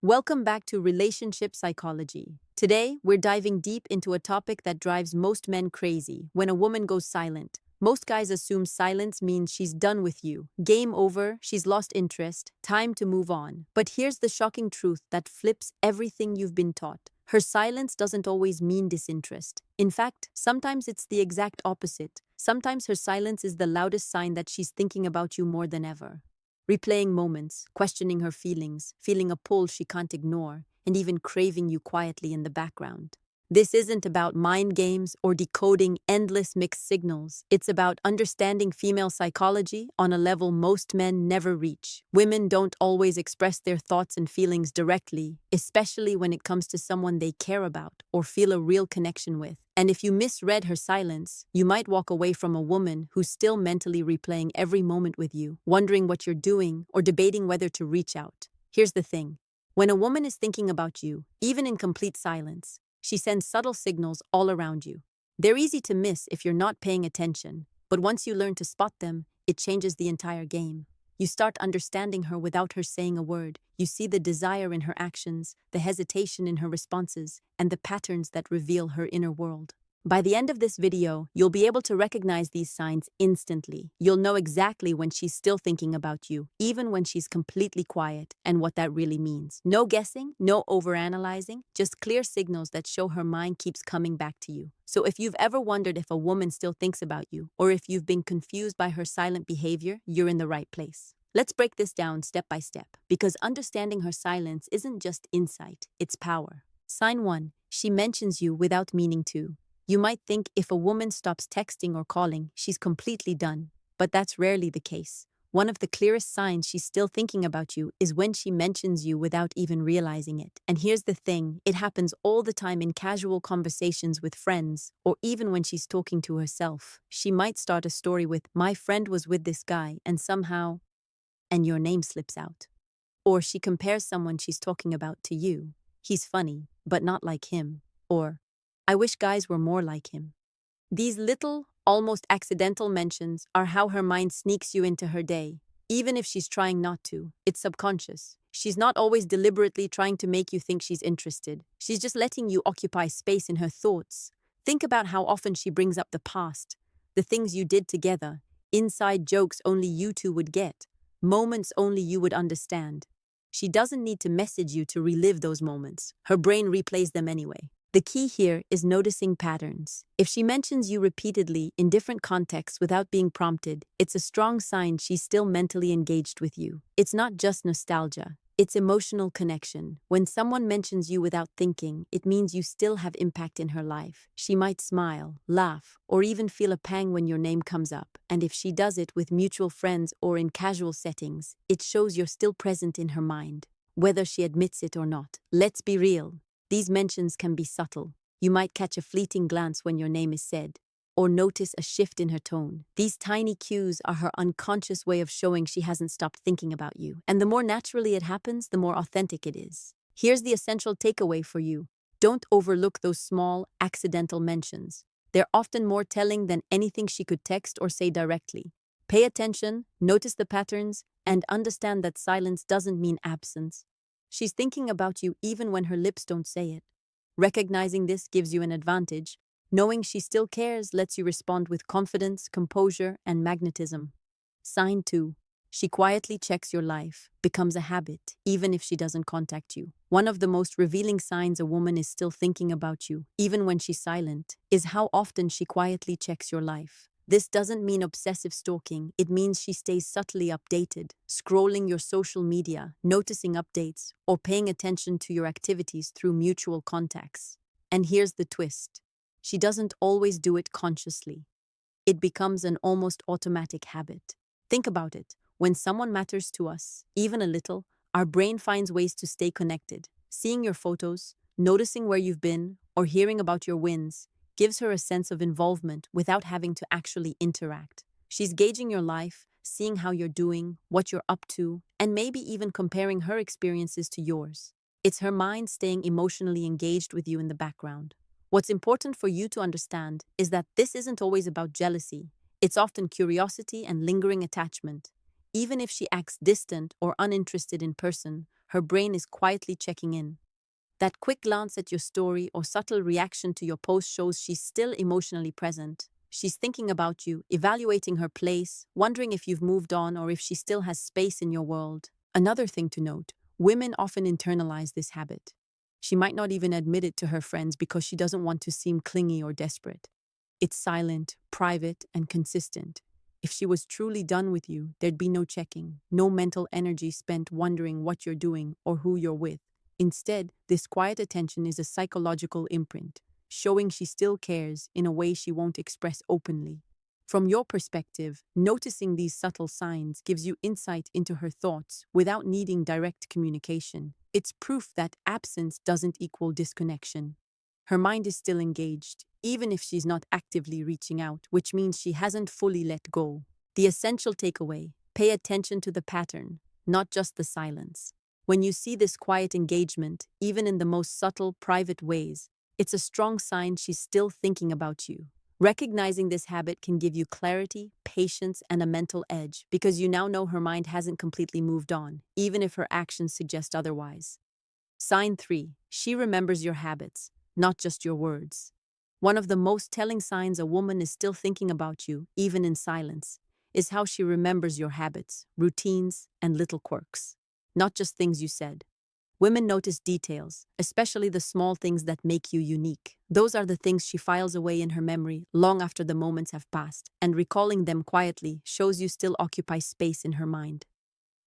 Welcome back to Relationship Psychology. Today, we're diving deep into a topic that drives most men crazy: when a woman goes silent. Most guys assume silence means she's done with you. Game over, she's lost interest, time to move on. But here's the shocking truth that flips everything you've been taught. Her silence doesn't always mean disinterest. In fact, sometimes it's the exact opposite. Sometimes her silence is the loudest sign that she's thinking about you more than ever. Replaying moments, questioning her feelings, feeling a pull she can't ignore, and even craving you quietly in the background. This isn't about mind games or decoding endless mixed signals. It's about understanding female psychology on a level most men never reach. Women don't always express their thoughts and feelings directly, especially when it comes to someone they care about or feel a real connection with. And if you misread her silence, you might walk away from a woman who's still mentally replaying every moment with you, wondering what you're doing or debating whether to reach out. Here's the thing. When a woman is thinking about you, even in complete silence, she sends subtle signals all around you. They're easy to miss if you're not paying attention, but once you learn to spot them, it changes the entire game. You start understanding her without her saying a word. You see the desire in her actions, the hesitation in her responses, and the patterns that reveal her inner world. By the end of this video, you'll be able to recognize these signs instantly. You'll know exactly when she's still thinking about you, even when she's completely quiet, and what that really means. No guessing, no overanalyzing, just clear signals that show her mind keeps coming back to you. So if you've ever wondered if a woman still thinks about you, or if you've been confused by her silent behavior, you're in the right place. Let's break this down step by step, because understanding her silence isn't just insight, it's power. Sign 1. She mentions you without meaning to. You might think if a woman stops texting or calling, she's completely done. But that's rarely the case. One of the clearest signs she's still thinking about you is when she mentions you without even realizing it. And here's the thing, it happens all the time in casual conversations with friends, or even when she's talking to herself. She might start a story with, "My friend was with this guy, and somehow," and your name slips out. Or she compares someone she's talking about to you. "He's funny, but not like him." Or, "I wish guys were more like him." These little, almost accidental mentions are how her mind sneaks you into her day. Even if she's trying not to, it's subconscious. She's not always deliberately trying to make you think she's interested. She's just letting you occupy space in her thoughts. Think about how often she brings up the past, the things you did together, inside jokes only you two would get, moments only you would understand. She doesn't need to message you to relive those moments. Her brain replays them anyway. The key here is noticing patterns. If she mentions you repeatedly in different contexts without being prompted, it's a strong sign she's still mentally engaged with you. It's not just nostalgia, it's emotional connection. When someone mentions you without thinking, it means you still have impact in her life. She might smile, laugh, or even feel a pang when your name comes up. And if she does it with mutual friends or in casual settings, it shows you're still present in her mind, whether she admits it or not. Let's be real. These mentions can be subtle. You might catch a fleeting glance when your name is said, or notice a shift in her tone. These tiny cues are her unconscious way of showing she hasn't stopped thinking about you. And the more naturally it happens, the more authentic it is. Here's the essential takeaway for you. Don't overlook those small, accidental mentions. They're often more telling than anything she could text or say directly. Pay attention, notice the patterns, and understand that silence doesn't mean absence. She's thinking about you even when her lips don't say it. Recognizing this gives you an advantage. Knowing she still cares lets you respond with confidence, composure, and magnetism. Sign 2. She quietly checks your life, becomes a habit, even if she doesn't contact you. One of the most revealing signs a woman is still thinking about you, even when she's silent, is how often she quietly checks your life. This doesn't mean obsessive stalking, it means she stays subtly updated, scrolling your social media, noticing updates, or paying attention to your activities through mutual contacts. And here's the twist. She doesn't always do it consciously. It becomes an almost automatic habit. Think about it. When someone matters to us, even a little, our brain finds ways to stay connected. Seeing your photos, noticing where you've been, or hearing about your wins gives her a sense of involvement without having to actually interact. She's gauging your life, seeing how you're doing, what you're up to, and maybe even comparing her experiences to yours. It's her mind staying emotionally engaged with you in the background. What's important for you to understand is that this isn't always about jealousy. It's often curiosity and lingering attachment. Even if she acts distant or uninterested in person, her brain is quietly checking in. That quick glance at your story or subtle reaction to your post shows she's still emotionally present. She's thinking about you, evaluating her place, wondering if you've moved on or if she still has space in your world. Another thing to note, women often internalize this habit. She might not even admit it to her friends because she doesn't want to seem clingy or desperate. It's silent, private, and consistent. If she was truly done with you, there'd be no checking, no mental energy spent wondering what you're doing or who you're with. Instead, this quiet attention is a psychological imprint, showing she still cares in a way she won't express openly. From your perspective, noticing these subtle signs gives you insight into her thoughts without needing direct communication. It's proof that absence doesn't equal disconnection. Her mind is still engaged, even if she's not actively reaching out, which means she hasn't fully let go. The essential takeaway: pay attention to the pattern, not just the silence. When you see this quiet engagement, even in the most subtle, private ways, it's a strong sign she's still thinking about you. Recognizing this habit can give you clarity, patience, and a mental edge because you now know her mind hasn't completely moved on, even if her actions suggest otherwise. Sign 3. She remembers your habits, not just your words. One of the most telling signs a woman is still thinking about you, even in silence, is how she remembers your habits, routines, and little quirks. Not just things you said. Women notice details, especially the small things that make you unique. Those are the things she files away in her memory long after the moments have passed, and recalling them quietly shows you still occupy space in her mind.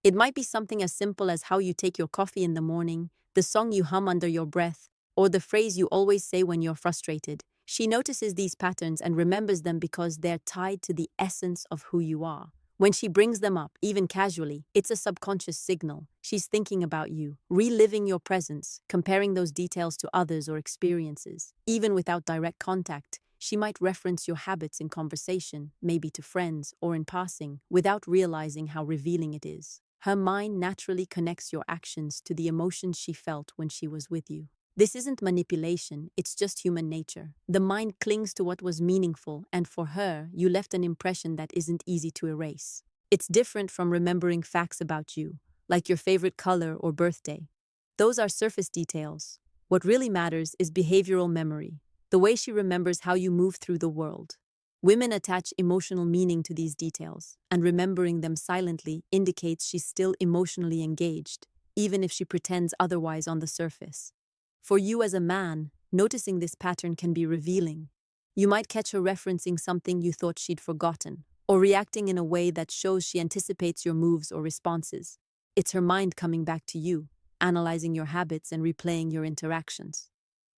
It might be something as simple as how you take your coffee in the morning, the song you hum under your breath, or the phrase you always say when you're frustrated. She notices these patterns and remembers them because they're tied to the essence of who you are. When she brings them up, even casually, it's a subconscious signal. She's thinking about you, reliving your presence, comparing those details to others or experiences. Even without direct contact, she might reference your habits in conversation, maybe to friends or in passing, without realizing how revealing it is. Her mind naturally connects your actions to the emotions she felt when she was with you. This isn't manipulation, it's just human nature. The mind clings to what was meaningful, and for her, you left an impression that isn't easy to erase. It's different from remembering facts about you, like your favorite color or birthday. Those are surface details. What really matters is behavioral memory, the way she remembers how you move through the world. Women attach emotional meaning to these details, and remembering them silently indicates she's still emotionally engaged, even if she pretends otherwise on the surface. For you as a man, noticing this pattern can be revealing. You might catch her referencing something you thought she'd forgotten, or reacting in a way that shows she anticipates your moves or responses. It's her mind coming back to you, analyzing your habits and replaying your interactions.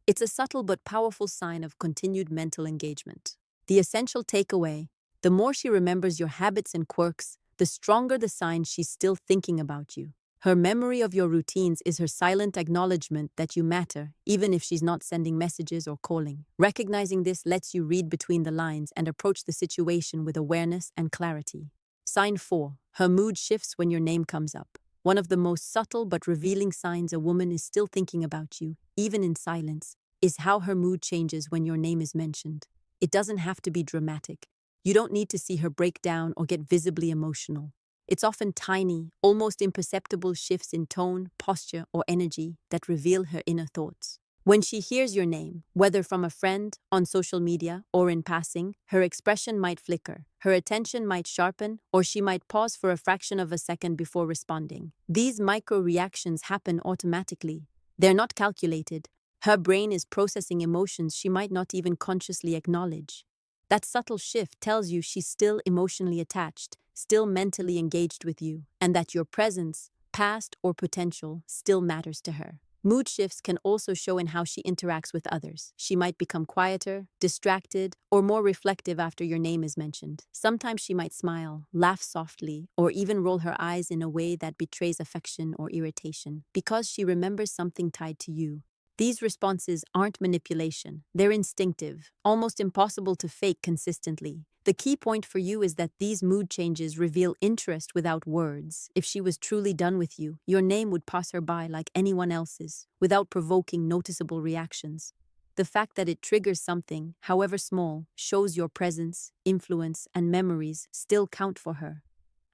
It's a subtle but powerful sign of continued mental engagement. The essential takeaway: the more she remembers your habits and quirks, the stronger the sign she's still thinking about you. Her memory of your routines is her silent acknowledgement that you matter, even if she's not sending messages or calling. Recognizing this lets you read between the lines and approach the situation with awareness and clarity. Sign 4. Her mood shifts when your name comes up. One of the most subtle but revealing signs a woman is still thinking about you, even in silence, is how her mood changes when your name is mentioned. It doesn't have to be dramatic. You don't need to see her break down or get visibly emotional. It's often tiny, almost imperceptible shifts in tone, posture, or energy that reveal her inner thoughts. When she hears your name, whether from a friend, on social media, or in passing, her expression might flicker, her attention might sharpen, or she might pause for a fraction of a second before responding. These micro-reactions happen automatically. They're not calculated. Her brain is processing emotions she might not even consciously acknowledge. That subtle shift tells you she's still emotionally attached, still mentally engaged with you, and that your presence, past or potential, still matters to her. Mood shifts can also show in how she interacts with others. She might become quieter, distracted, or more reflective after your name is mentioned. Sometimes she might smile, laugh softly, or even roll her eyes in a way that betrays affection or irritation, because she remembers something tied to you. These responses aren't manipulation. They're instinctive, almost impossible to fake consistently. The key point for you is that these mood changes reveal interest without words. If she was truly done with you, your name would pass her by like anyone else's, without provoking noticeable reactions. The fact that it triggers something, however small, shows your presence, influence, and memories still count for her.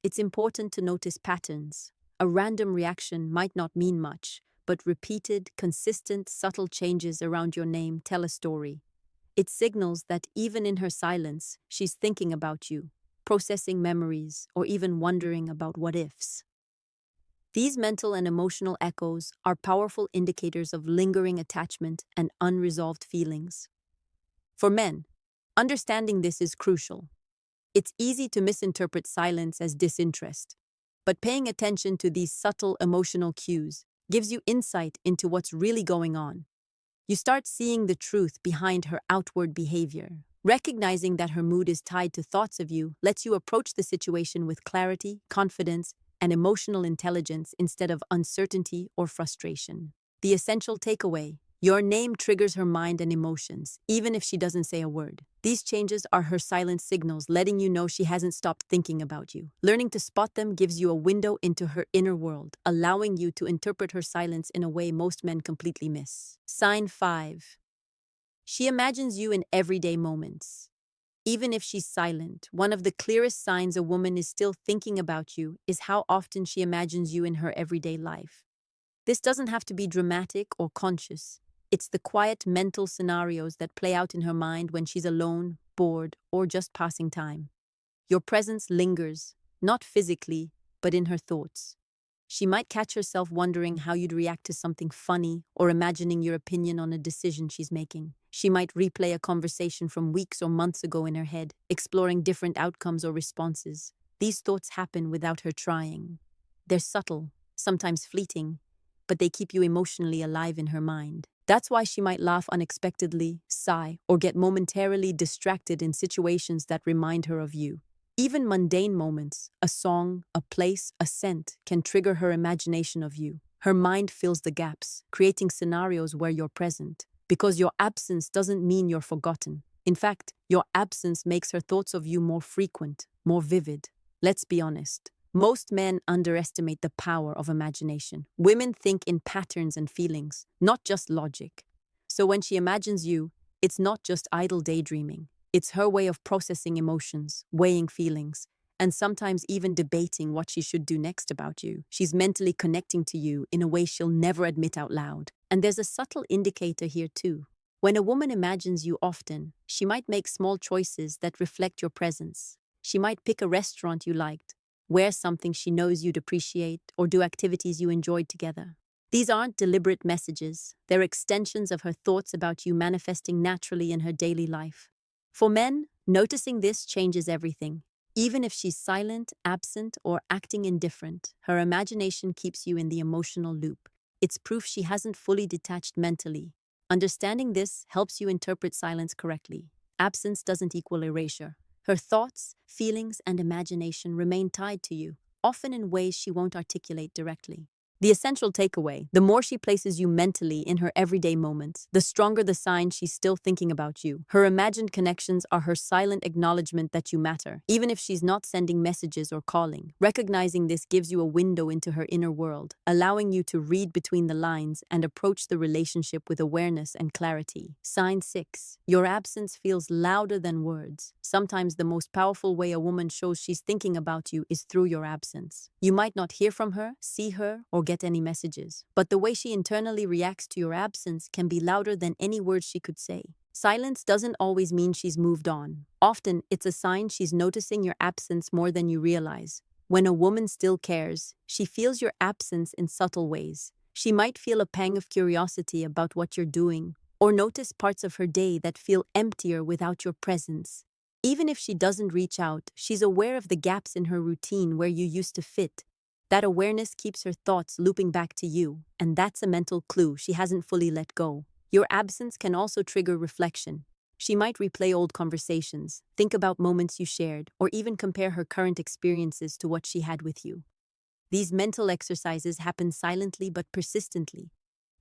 It's important to notice patterns. A random reaction might not mean much, but repeated, consistent, subtle changes around your name tell a story. It signals that even in her silence, she's thinking about you, processing memories, or even wondering about what ifs. These mental and emotional echoes are powerful indicators of lingering attachment and unresolved feelings. For men, understanding this is crucial. It's easy to misinterpret silence as disinterest, but paying attention to these subtle emotional cues gives you insight into what's really going on. You start seeing the truth behind her outward behavior. Recognizing that her mood is tied to thoughts of you lets you approach the situation with clarity, confidence, and emotional intelligence instead of uncertainty or frustration. The essential takeaway: your name triggers her mind and emotions, even if she doesn't say a word. These changes are her silent signals letting you know she hasn't stopped thinking about you. Learning to spot them gives you a window into her inner world, allowing you to interpret her silence in a way most men completely miss. Sign 5. She imagines you in everyday moments. Even if she's silent, one of the clearest signs a woman is still thinking about you is how often she imagines you in her everyday life. This doesn't have to be dramatic or conscious. It's the quiet mental scenarios that play out in her mind when she's alone, bored, or just passing time. Your presence lingers, not physically, but in her thoughts. She might catch herself wondering how you'd react to something funny or imagining your opinion on a decision she's making. She might replay a conversation from weeks or months ago in her head, exploring different outcomes or responses. These thoughts happen without her trying. They're subtle, sometimes fleeting, but they keep you emotionally alive in her mind. That's why she might laugh unexpectedly, sigh, or get momentarily distracted in situations that remind her of you. Even mundane moments, a song, a place, a scent, can trigger her imagination of you. Her mind fills the gaps, creating scenarios where you're present. Because your absence doesn't mean you're forgotten. In fact, your absence makes her thoughts of you more frequent, more vivid. Let's be honest. Most men underestimate the power of imagination. Women think in patterns and feelings, not just logic. So when she imagines you, it's not just idle daydreaming. It's her way of processing emotions, weighing feelings, and sometimes even debating what she should do next about you. She's mentally connecting to you in a way she'll never admit out loud. And there's a subtle indicator here too. When a woman imagines you often, she might make small choices that reflect your presence. She might pick a restaurant you liked, wear something she knows you'd appreciate, or do activities you enjoyed together. These aren't deliberate messages. They're extensions of her thoughts about you manifesting naturally in her daily life. For men, noticing this changes everything. Even if she's silent, absent, or acting indifferent, her imagination keeps you in the emotional loop. It's proof she hasn't fully detached mentally. Understanding this helps you interpret silence correctly. Absence doesn't equal erasure. Her thoughts, feelings, and imagination remain tied to you, often in ways she won't articulate directly. The essential takeaway: the more she places you mentally in her everyday moments, the stronger the sign she's still thinking about you. Her imagined connections are her silent acknowledgement that you matter, even if she's not sending messages or calling. Recognizing this gives you a window into her inner world, allowing you to read between the lines and approach the relationship with awareness and clarity. Sign 6. Your absence feels louder than words. Sometimes the most powerful way a woman shows she's thinking about you is through your absence. You might not hear from her, see her, or get any messages, but the way she internally reacts to your absence can be louder than any words she could say. Silence doesn't always mean she's moved on. Often, it's a sign she's noticing your absence more than you realize. When a woman still cares, she feels your absence in subtle ways. She might feel a pang of curiosity about what you're doing, or notice parts of her day that feel emptier without your presence. Even if she doesn't reach out, she's aware of the gaps in her routine where you used to fit. That awareness keeps her thoughts looping back to you, and that's a mental clue she hasn't fully let go. Your absence can also trigger reflection. She might replay old conversations, think about moments you shared, or even compare her current experiences to what she had with you. These mental exercises happen silently but persistently.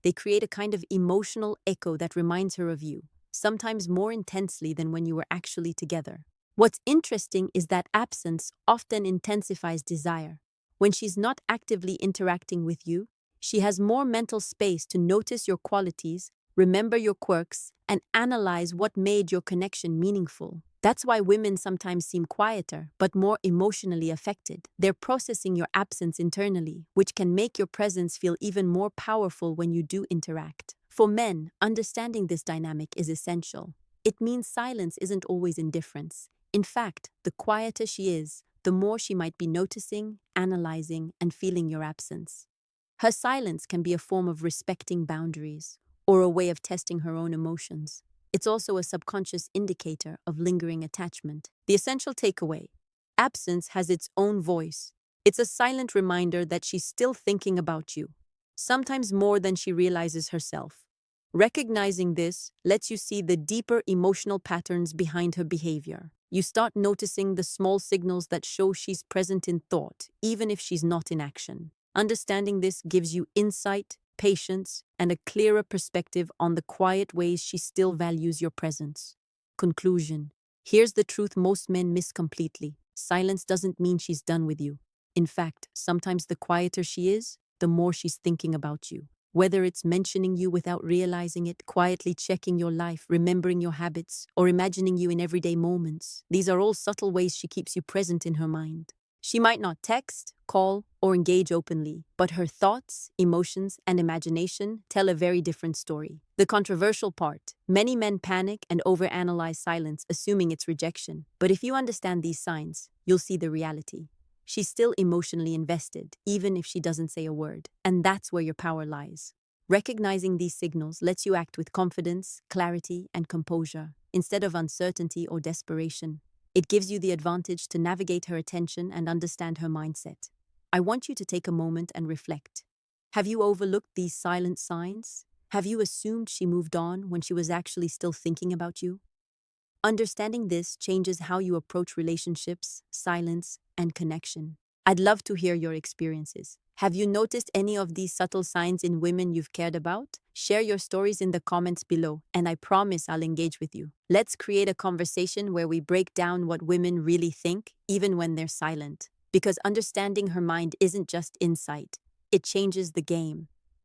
They create a kind of emotional echo that reminds her of you, sometimes more intensely than when you were actually together. What's interesting is that absence often intensifies desire. When she's not actively interacting with you, she has more mental space to notice your qualities, remember your quirks, and analyze what made your connection meaningful. That's why women sometimes seem quieter, but more emotionally affected. They're processing your absence internally, which can make your presence feel even more powerful when you do interact. For men, understanding this dynamic is essential. It means silence isn't always indifference. In fact, the quieter she is, the more she might be noticing, analyzing, and feeling your absence. Her silence can be a form of respecting boundaries or a way of testing her own emotions. It's also a subconscious indicator of lingering attachment. The essential takeaway: absence has its own voice. It's a silent reminder that she's still thinking about you, sometimes more than she realizes herself. Recognizing this lets you see the deeper emotional patterns behind her behavior. You start noticing the small signals that show she's present in thought, even if she's not in action. Understanding this gives you insight, patience, and a clearer perspective on the quiet ways she still values your presence. Conclusion: here's the truth most men miss completely. Silence doesn't mean she's done with you. In fact, sometimes the quieter she is, the more she's thinking about you. Whether it's mentioning you without realizing it, quietly checking your life, remembering your habits, or imagining you in everyday moments, these are all subtle ways she keeps you present in her mind. She might not text, call, or engage openly, but her thoughts, emotions, and imagination tell a very different story. The controversial part: many men panic and overanalyze silence, assuming it's rejection. But if you understand these signs, you'll see the reality. She's still emotionally invested, even if she doesn't say a word. And that's where your power lies. Recognizing these signals lets you act with confidence, clarity, and composure, instead of uncertainty or desperation. It gives you the advantage to navigate her attention and understand her mindset. I want you to take a moment and reflect. Have you overlooked these silent signs? Have you assumed she moved on when she was actually still thinking about you? Understanding this changes how you approach relationships, silence, and connection. I'd love to hear your experiences. Have you noticed any of these subtle signs in women you've cared about? Share your stories in the comments below, and I promise I'll engage with you. Let's create a conversation where we break down what women really think, even when they're silent. Because understanding her mind isn't just insight, it changes the game.